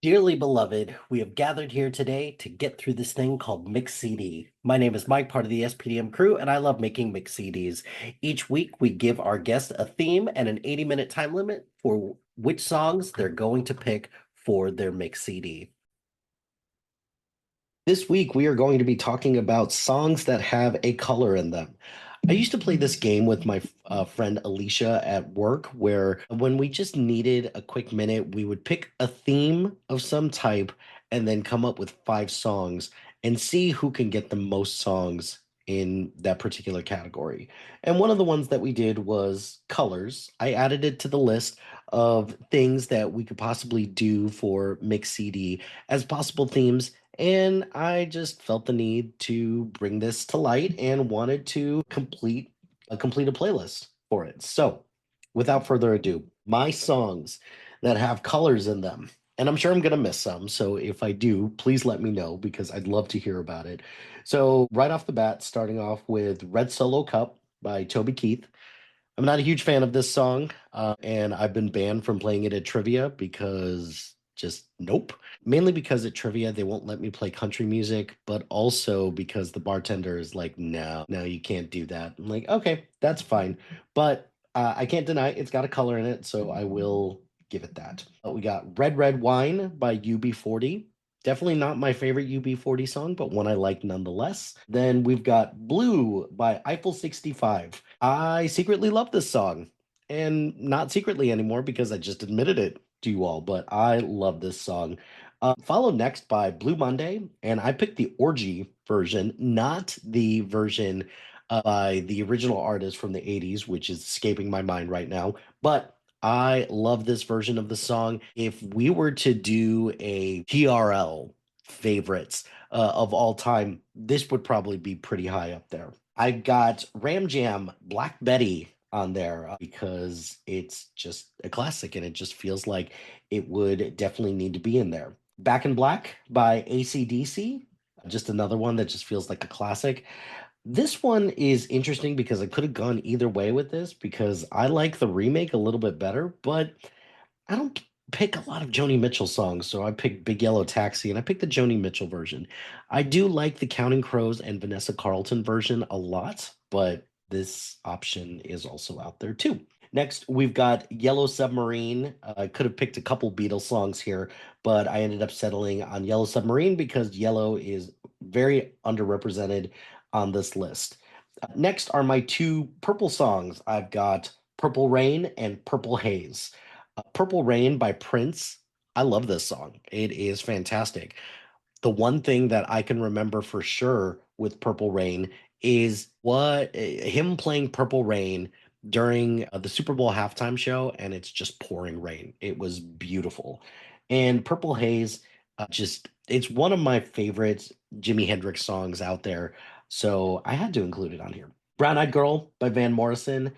Dearly beloved, we have gathered here today to get through this thing called Mix CD. My name is Mike, part of the SPDM crew, and I love making Mix CDs. Each week, we give our guests a theme and an 80-minute time limit for which songs they're going to pick for their Mix CD. This week, we are going to be talking about songs that have a color in them. I used to play this game with my friend Alicia at work, where when we just needed a quick minute, we would pick a theme of some type and then come up with 5 songs and see who can get the most songs in that particular category. And one of the ones that we did was colors. I added it to the list of things that we could possibly do for Mix CD as possible themes, and I just felt the need to bring this to light and wanted to complete a playlist for it. So, without further ado, my songs that have colors in them. And I'm sure I'm going to miss some. So if I do, please let me know because I'd love to hear about it. So, right off the bat, starting off with Red Solo Cup by Toby Keith. I'm not a huge fan of this song, and I've been banned from playing it at trivia because just nope. Mainly because at trivia they won't let me play country music, but also because the bartender is like, no, no, you can't do that. I'm like, okay, that's fine. But I can't deny it's got a color in it, so I will give it that. We got Red Red Wine by UB40. Definitely not my favorite UB40 song, but one I like nonetheless. Then we've got Blue by Eiffel 65. I secretly love this song, and not secretly anymore because I just admitted it to you all, but I love this song. Followed next by Blue Monday, and I picked the Orgy version, not the version by the original artist from the 80s, which is escaping my mind right now. But I love this version of the song. If we were to do a TRL favorites of all time, this would probably be pretty high up there. I've got Ram Jam Black Betty on there because it's just a classic and it just feels like it would definitely need to be in there. Back in Black by AC/DC, just another one that just feels like a classic. This one is interesting because I could have gone either way with this because I like the remake a little bit better, but I don't pick a lot of Joni Mitchell songs, so I picked Big Yellow Taxi and I picked the Joni Mitchell version. I do like the Counting Crows and Vanessa Carlton version a lot, but this option is also out there too. Next, we've got Yellow Submarine. I could have picked a couple Beatles songs here, but I ended up settling on Yellow Submarine because Yellow is very underrepresented on this list. Next are my 2 purple songs. I've got Purple Rain and Purple Haze. Purple Rain by Prince. I love this song. It is fantastic. The one thing that I can remember for sure with Purple Rain is what him playing Purple Rain during the Super Bowl halftime show, and it's just pouring rain. It was beautiful. And Purple Haze, just it's one of my favorite Jimi Hendrix songs out there. So I had to include it on here. Brown Eyed Girl by Van Morrison.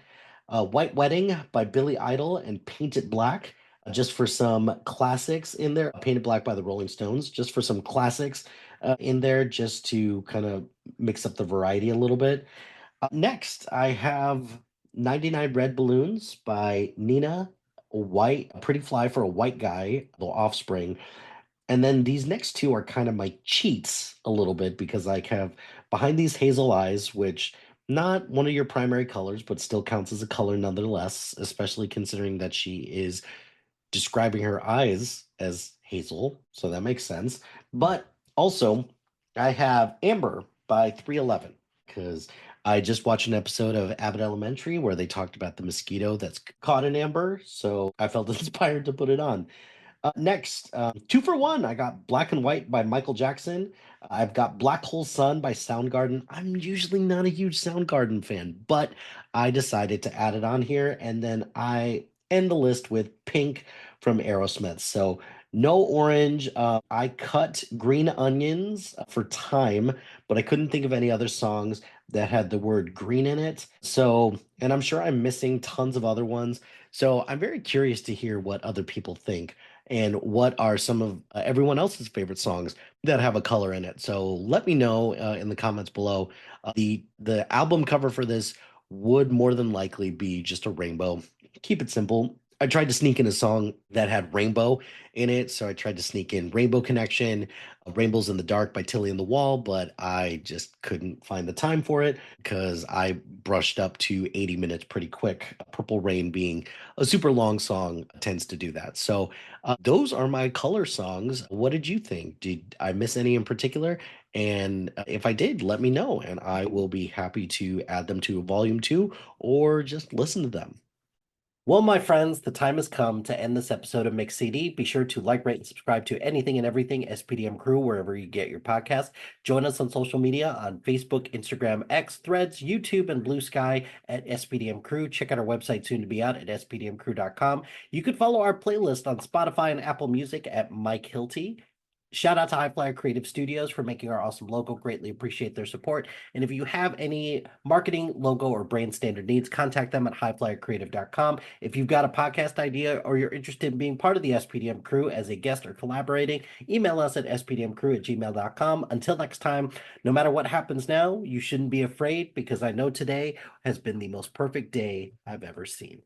White Wedding by Billy Idol and Paint It Black, just for some classics in there. Paint It Black by the Rolling Stones, just for some classics in there, just to kind of mix up the variety a little bit. Next, I have 99 Red Balloons by Nina White, Pretty Fly for a White Guy, The Offspring. And then these next 2 are kind of my cheats a little bit because I have Behind These Hazel Eyes, which not one of your primary colors, but still counts as a color nonetheless, especially considering that she is describing her eyes as hazel. So that makes sense. But also, I have Amber by 311 because I just watched an episode of Abbott Elementary where they talked about the mosquito that's caught in amber. So I felt inspired to put it on. Next, 2 for 1. I got Black and White by Michael Jackson. I've got Black Hole Sun by Soundgarden. I'm usually not a huge Soundgarden fan, but I decided to add it on here. And then I end the list with Pink from Aerosmith. So No orange. I cut green onions for time, but I couldn't think of any other songs that had the word green in it. So, and I'm sure I'm missing tons of other ones. So I'm very curious to hear what other people think and what are some of everyone else's favorite songs that have a color in it. So let me know in the comments below. The album cover for this would more than likely be just a rainbow. Keep it simple. I tried to sneak in a song that had rainbow in it, so I tried to sneak in Rainbow Connection, Rainbows in the Dark by Tilly and the Wall, but I just couldn't find the time for it because I brushed up to 80 minutes pretty quick. Purple Rain being a super long song tends to do that. So those are my color songs. What did you think? Did I miss any in particular? And if I did, let me know, and I will be happy to add them to volume two or just listen to them. Well, my friends, the time has come to end this episode of Mix CD. Be sure to like, rate, and subscribe to anything and everything SPDM Crew wherever you get your podcast. Join us on social media on Facebook, Instagram, X, Threads, YouTube, and Blue Sky at SPDM Crew. Check out our website soon to be out at spdmcrew.com. You could follow our playlist on Spotify and Apple Music at Mike Hilty. Shout out to HiFlyer Creative Studios for making our awesome logo. Greatly appreciate their support. And if you have any marketing, logo, or brand standard needs, contact them at highflyercreative.com. If you've got a podcast idea or you're interested in being part of the SPDM crew as a guest or collaborating, email us at spdmcrew@gmail.com. Until next time, no matter what happens now, you shouldn't be afraid because I know today has been the most perfect day I've ever seen.